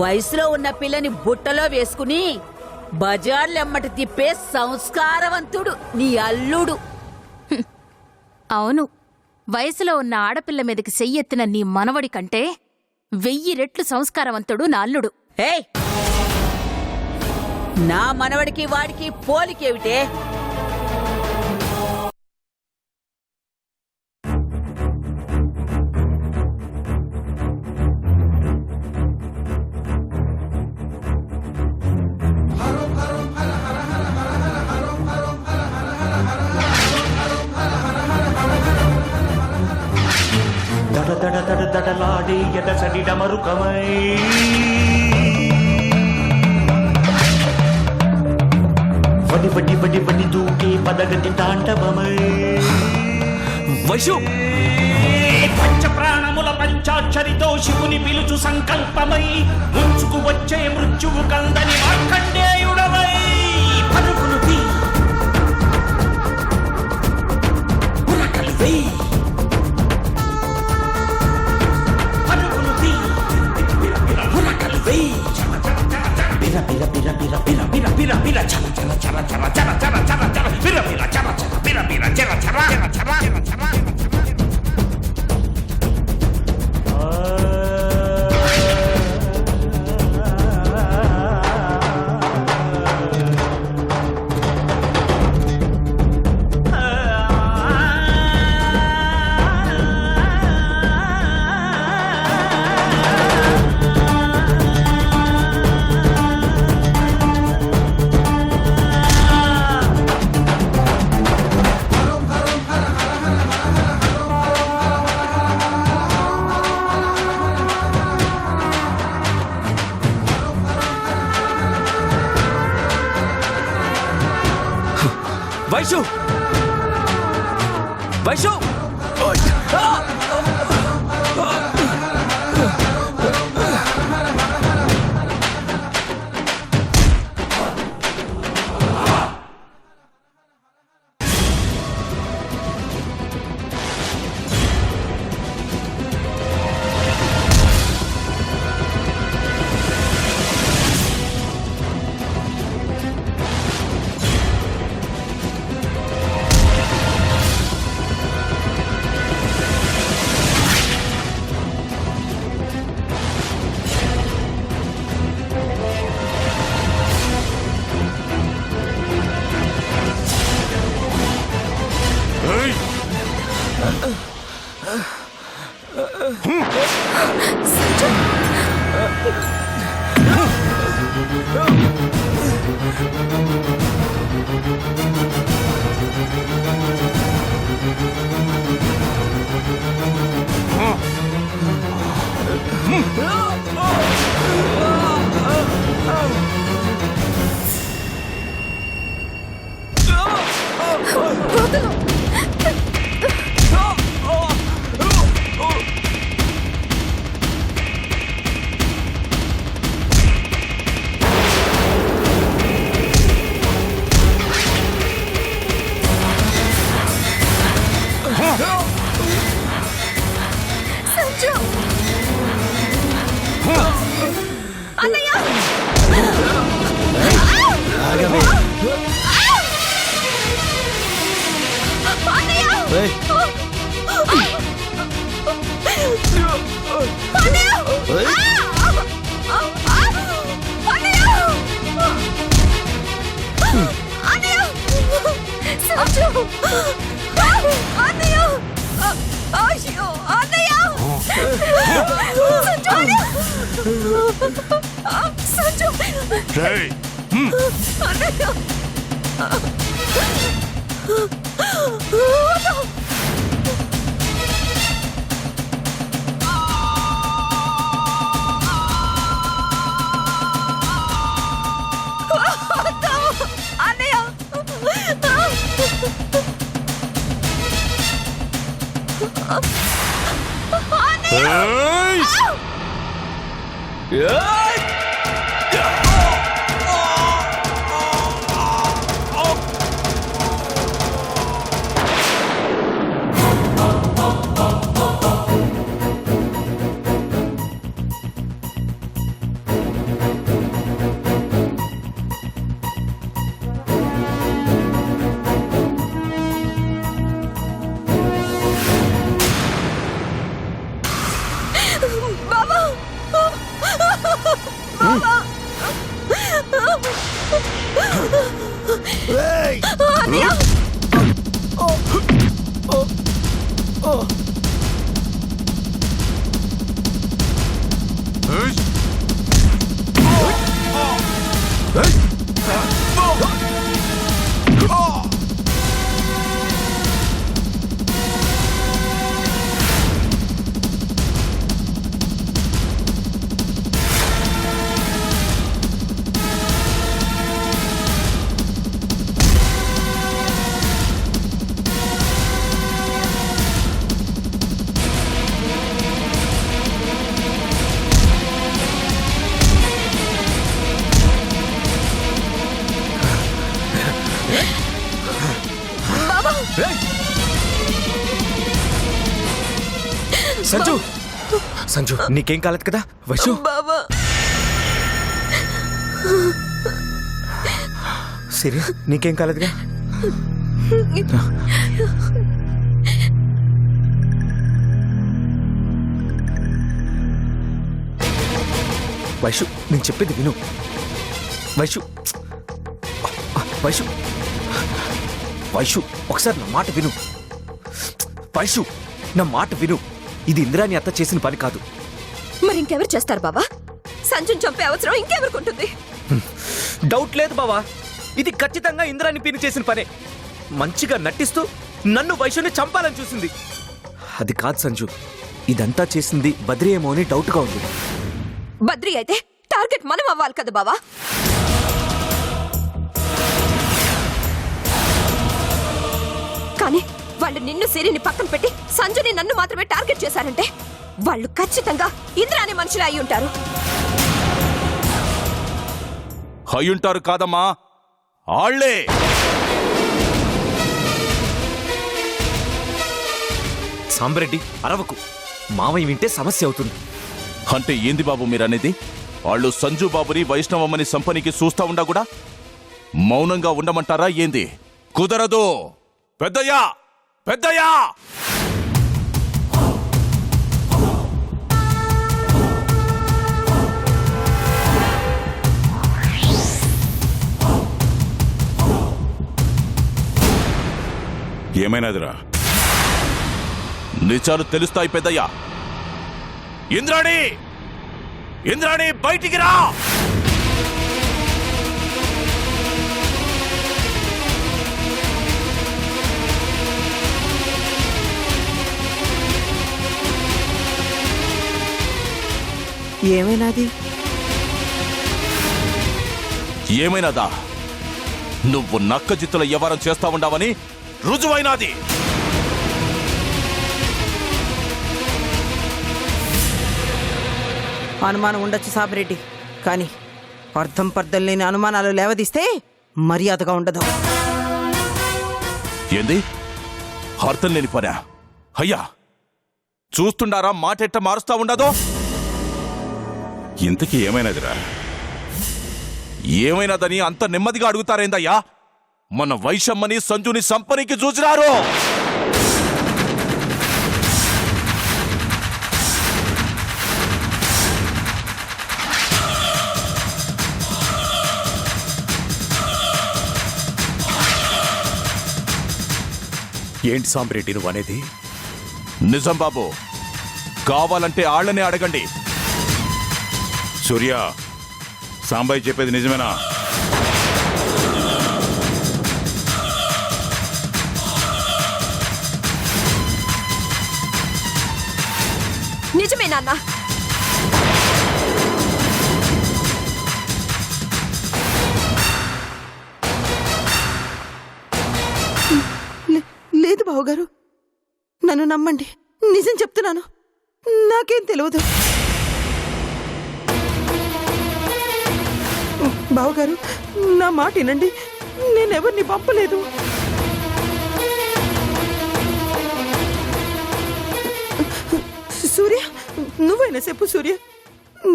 వయసులో ఉన్న పిల్లని బుట్టలో వేసుకుని బజార్లెమ్మటి తిప్పే సంస్కారవంతుడు నీ అల్లుడు. అవును, వయసులో ఉన్న ఆడపిల్ల మీదకి చెయ్యెత్తిన నీ మనవడి కంటే 1000 రెట్లు సంస్కారవంతుడు నా అల్లుడు. ఏయ్, నా మనవడికి వాడికి పోలికేమిటే? దడలాడే ఎదసడి డమరుకమై వడి వడి వడి వడి దూకే పదగతి తాండవమై వైశు పంచ ప్రాణముల పంచాక్షరితో శివుని పిలుచు సంకల్పమై ముంచుకు వచ్చే మృత్యువు కందని మార్కండేయుడవై పరుగులు తీ ఉరకలు వేయి వైశు వైశు సంజు సంజు నీకేం కాలేదు కదా వైషు బాబా సిరి నీకేం కాలేదుగా వైషు నేను చెప్పేది విను వైషు వైషు వైషు ఒకసారి నా మాట విను వైషు నా మాట విను ఇది ఇందిరాని అత్త చేసిన పని కాదు మరి ఇంకెవరు చేస్తారు బాబా? సంజుని చంపే అవసరం ఇంకెవరికుంటుంది? డౌట్ లేదు బావా ఇది ఖచ్చితంగా ఇందిరాని పీని చేసిన పనే మంచిగా నటిస్తూ నన్ను వైషుని చంపాలని చూసింది అది కాదు సంజు ఇదంతా చేసింది బద్రి ఏమో అని డౌట్గా ఉంది బద్రి అయితే టార్గెట్ మనం అవ్వాలి కదా బావా? కానీ వాళ్ళు నిన్ను సిరిని పక్కన పెట్టి సంజుని నన్ను మాత్రమే టార్గెట్ చేశారంటే వాళ్ళు ఖచ్చితంగా ఇంద్రాని మనుషులు అయి ఉంటారు. అయ్యుంటారు కాదమ్మా, ఆళ్లే. సాంబరెడ్డి అరవకు మామయ్య వింటే సమస్య అవుతుంది. అంటే ఏంది బాబు మీరనేది? వాళ్ళు సంజు బాబుని వైష్ణవమ్మని సంపనికి చూస్తా ఉండా కూడా మౌనంగా ఉండమంటారా ఏంది? కుదరదు. పెద్దయ్యా పెద్దయ్యా ఏమైనాదిరా? నిజాలు తెలుస్తాయి పెద్దయ్యా. ఇంద్రాణి ఇంద్రాణి బయటికి రా. ఏమైనాది? ఏమైనాదా? నువ్వు నక్కజిత్తుల వ్యవహారం చేస్తా ఉండావని రుజువైనాది. అనుమానం ఉండొచ్చు సాబిరెడ్డి, కానీ అర్థం పర్థం లేని అనుమానాలు లేవదీస్తే మర్యాదగా ఉండదు. ఏంది అర్థం లేని పనా? అయ్యా చూస్తుండారా మాటెట్ట మారుస్తా ఉండదో? ఇంతకీ ఏమైనదిరా? ఏమైనదని అంత నెమ్మదిగా అడుగుతారేందయ్యా? మన వైషమ్మని సంజుని సంపనికి చూసినారు. ఏంటి సాంబరెడ్డి నువ్వు అనేది? నిజం బాబు, కావాలంటే ఆళ్లనే అడగండి. సూర్య, సాంబాయి చెప్పేది నిజమేనా? నిజమే నాన్న. లేదు బావగారు, నన్ను నమ్మండి, నిజం చెప్తున్నాను. నాకేం తెలియదు. బావగారు నా మాట వినండి, నేనెవరిని పంపలేదు. సూర్య, నువ్వైనా చెప్పు సూర్య,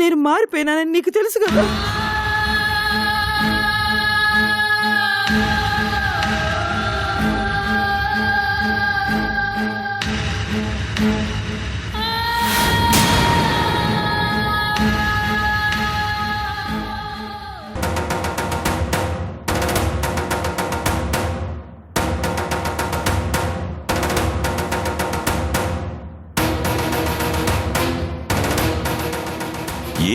నేను మారిపోయినానని నీకు తెలుసు కదా.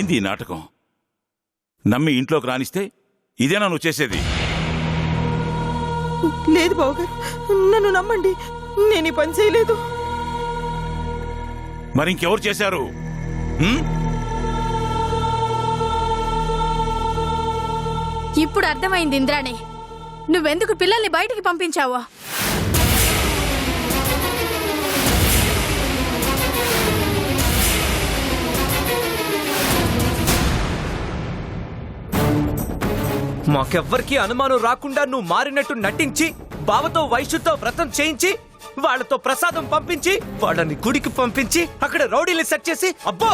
ఏంది ఈ నాటకం? నమ్మి ఇంట్లోకి రానిస్తే ఇదేనా నువ్వు చేసేది? లేదు బావగారు, నన్ను నమ్మండి, నేను ఈ పని చేయలేదు. మరి ఇంకెవరు చేశారు? హ్మ్? ఇప్పుడు అర్థమైంది ఇంద్రాణి, నువ్వెందుకు పిల్లల్ని బయటికి పంపించావో. మాకెవ్వరికి అనుమానం రాకుండా నువ్వు మారినట్టు నటించి బావతో వైశ్యుతో వ్రతం చేయించి వాళ్ళతో ప్రసాదం పంపించి వాళ్ళని గుడికి పంపించి అక్కడ రౌడీని సెట్ చేసి, అబ్బో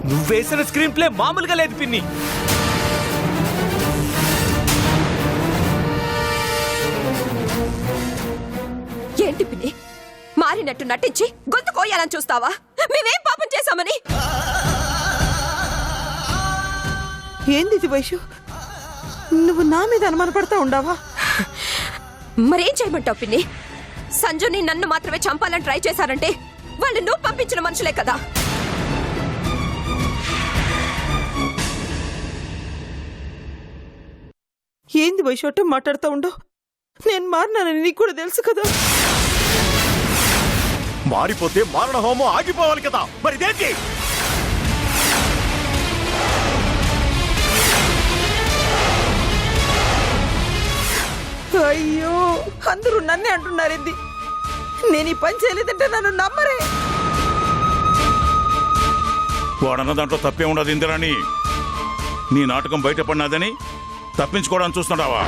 నువ్వేసిన స్క్రీన్ ప్లే మామూలుగా లేదు పిన్ని. ఏంటి పిన్ని, మారినట్టు నటించి గొంతు కోయాలని చూస్తావా? మేమేం పాపం చేశామని? ఏంది ఇది వైషు, నువ్వు నా మీద అనుమానపడతా ఉండావా? మరేం చేయమంటావు పిన్ని? సంజుని నన్ను మాత్రమే చంపాలని ట్రై చేశారంటే వాళ్ళు నువ్వు పంపించిన మనుషులే కదా. ఏంది వైషు అట్ట మాట్లాడుతూ ఉండవు? నేను మారినానని నీకు కూడా తెలుసు కదా. మారిపోతే మారణ హోమం ఆగిపోవాలి కదా, మరి దేనికి? అయ్యో, అందరూ నన్నే అంటున్నారేంది? నేను ఈ పని చేయలేదంటే నన్ను నమ్మరే. వాడన్న దాంట్లో తప్పే ఉండదు ఇందిరాని. నీ నాటకం బయటపడినదని తప్పించుకోవడానికి చూస్తున్నావా?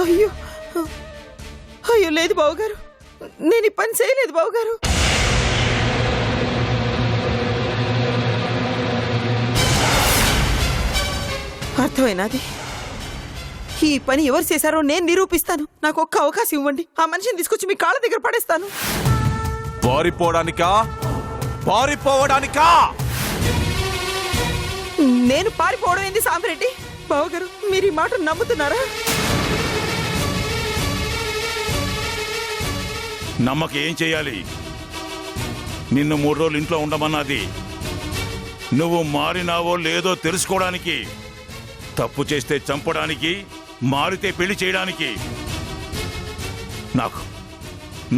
అయ్యో అయ్యో, లేదు బావగారు, నేను ఈ పని చేయలేదు బావగారు. అర్థమైనది. ఈ పని ఎవరు చేశారో నేను నిరూపిస్తాను. నాకు ఒక్క అవకాశం ఇవ్వండి, ఆ మనిషిని తీసుకొచ్చి మీ కాళ్ళ దగ్గర పడేస్తాను. పారిపోవడానికా? పారిపోవడానికా? నేను పారిపోవడం ఏంది సాంబరెడ్డి? బావగారు, మీరు ఈ మాట నమ్ముతున్నారా? నమ్మక ఏం చేయాలి? నిన్ను 3 రోజులు ఇంట్లో ఉండమన్నది నువ్వు మారినావో లేదో తెలుసుకోవడానికి. తప్పు చేస్తే చంపడానికి, మారితే పెళ్లి చేయడానికి.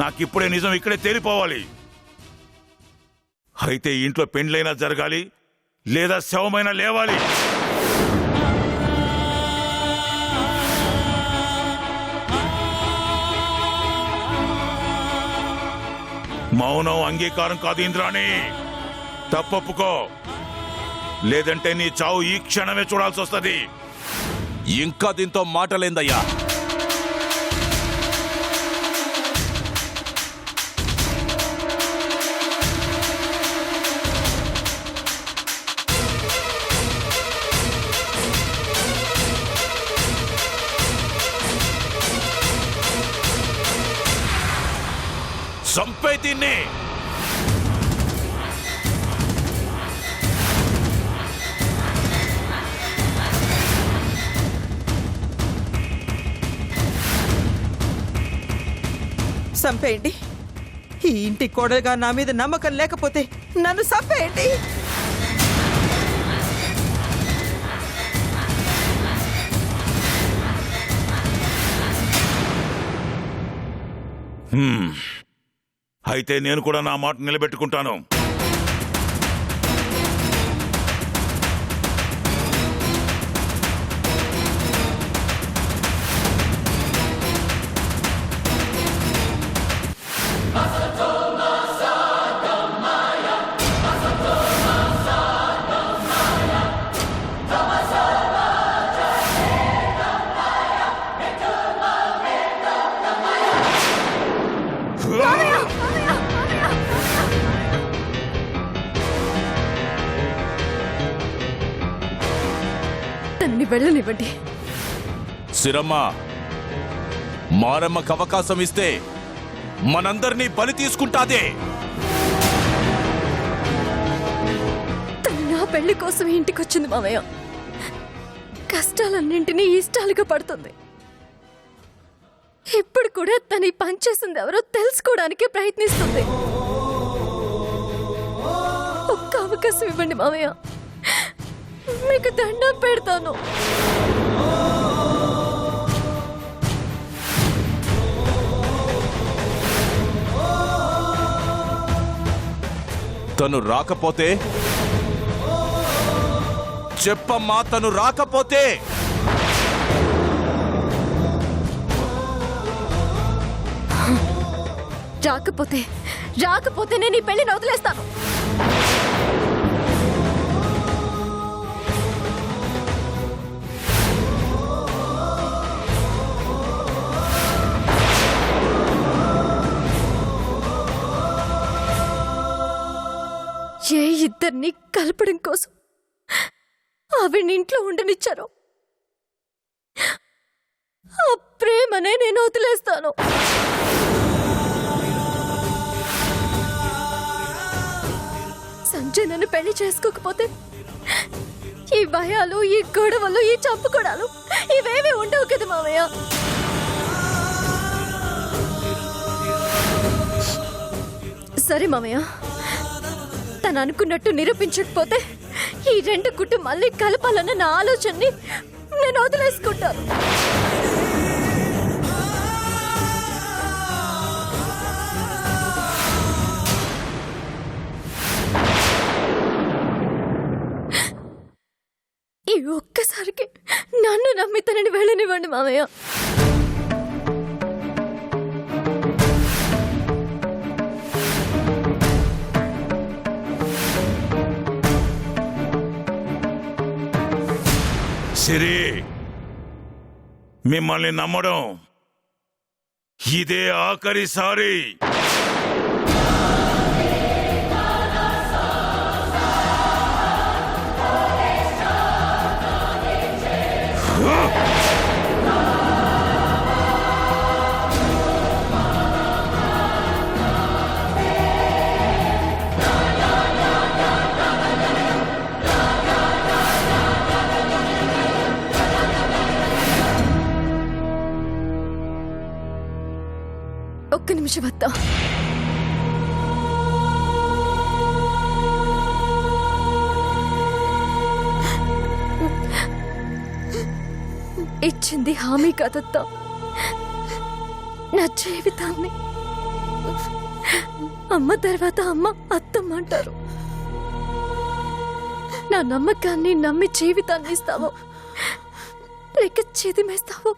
నాకిప్పుడే నిజం ఇక్కడే తేలిపోవాలి. అయితే ఇంట్లో పెండ్లైనా జరగాలి, లేదా శవమైనా లేవాలి. మౌనం అంగీకారం కాదు ఇంద్రాణి, తప్పొప్పుకో. లేదంటే నీ చావు ఈ క్షణమే చూడాల్సి వస్తుంది. ఇంకా దీంతో మాటలేందయ్యా. చంపే దీన్ని. చంపేయండి. ఈ ఇంటి కోడలుగా నా మీద నమ్మకం లేకపోతే నన్ను చంపేయండి. అయితే నేను కూడా నా మాట నిలబెట్టుకుంటాను. నన్ను వెళ్ళనివ్వండి. సిరమ్మ, మారమ్మకు అవకాశం ఇస్తే మనందరినీ బలి తీసుకుంటాదే. తను నా పెళ్లి కోసం ఇంటికొచ్చింది మామయ్య. కష్టాలన్నింటినీ ఇష్టాలుగా పడుతుంది. ఇప్పుడు కూడా తను ఈ పని చేసింది ఎవరో తెలుసుకోవడానికి ప్రయత్నిస్తుంది. ఒక్క అవకాశం ఇవ్వండి మామయ్య, మీకు దండం పెడతాను. తను రాకపోతే చెప్పమ్మా, తను రాకపోతే రాకపోతే నేను ఈ పెళ్లిని వదిలేస్తాను. ఏ ఇద్దరిని కలపడం కోసం ఆవిడ్ని ఇంట్లో ఉండనిచ్చారు, ఆ ప్రేమనే నేను వదిలేస్తాను. సంజయ్ నన్ను పెళ్లి చేసుకోకపోతే ఈ భయాలు, ఈ గొడవలు, ఈ చంపుకోడాలు ఇవేమీ ఉండవు కదా మామయ్య. సరే మామయ్య, తను అనుకున్నట్టు నిరూపించకపోతే ఈ రెండు కుటుంబాల్ని కలపాలన్న నా ఆలోచనని నేను వదిలేసుకుంటాను. ఈ ఒక్కసారికి నన్ను నమ్మి తనని వెళ్ళనివ్వండి మామయ్య. సిరి, మిమ్మల్ని నమ్మడం ఇదే ఆఖరిసారి. ఒక్క నిమిషం వద్దా. ఇచ్చింది హామీ కాదత్తా, నా జీవితాన్ని. అమ్మ తర్వాత అమ్మ అత్తమ్మ అంటారు. నా నమ్మకాన్ని నమ్మి జీవితాన్ని ఇస్తావో లేక చేతిమేస్తావో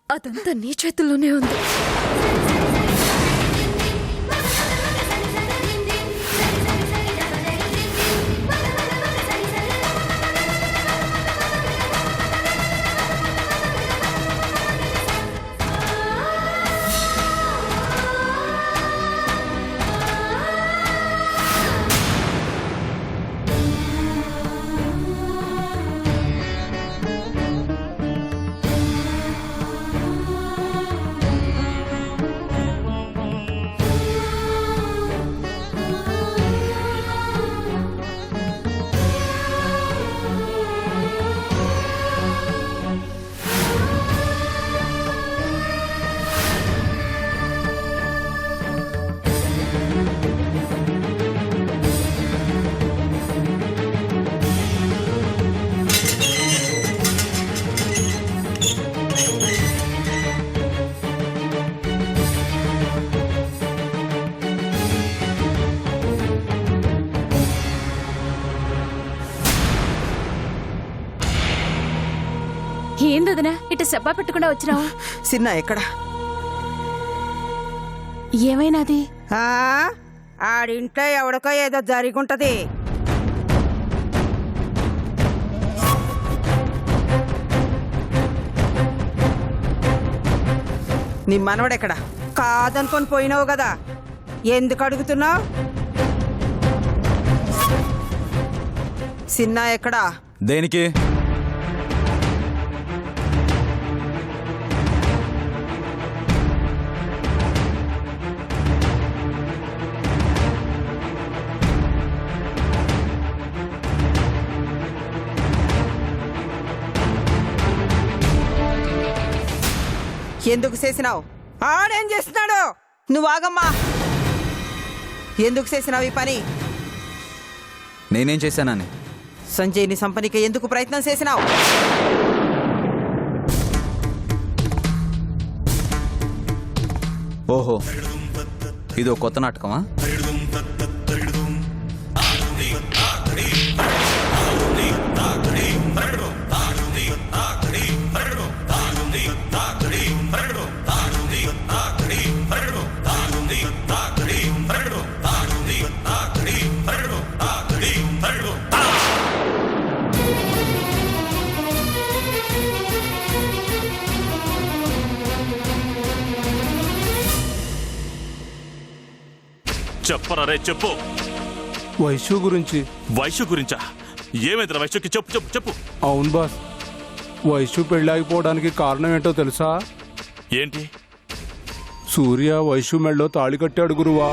అదంతా నీ చేతుల్లోనే ఉంది. ఏందదనా ఇటు సెప్పా పెట్టకుండా వచ్చినావు? సిన్న ఎక్కడ? ఏమైనాది? ఆడింట్లో ఎవడికో ఏదో జరిగుంటది. నీ మనవడెక్కడ? కాదనుకొని పోయినావు కదా, ఎందుకు అడుగుతున్నావు? సిన్న ఎక్కడా? దేనికి? ఎందుకు చేసినావు? ఆడేం చేస్తున్నాడు? నువ్వు ఆగమ్మా. ఎందుకు చేసినావు ఈ పని? నేనేం చేశానని? సంజయ్ని సంపనికి ఎందుకు ప్రయత్నం చేసినావు? ఓహో, ఇదో కొత్త నాటకమా? చెప్పరా రే, చెప్పు. వైశ్యు గురించి. వైశ్యు గురించా? ఏమైందిరా వైశ్యుకి? చెప్పు చెప్పు చెప్పు. అవును బాస్, వైశ్యు పెళ్ళాగిపోవడానికి కారణం ఏంటో తెలుసా? ఏంటి? సూర్య వైశ్యు మెళ్ళలో తాళి కట్టాడు గురువా.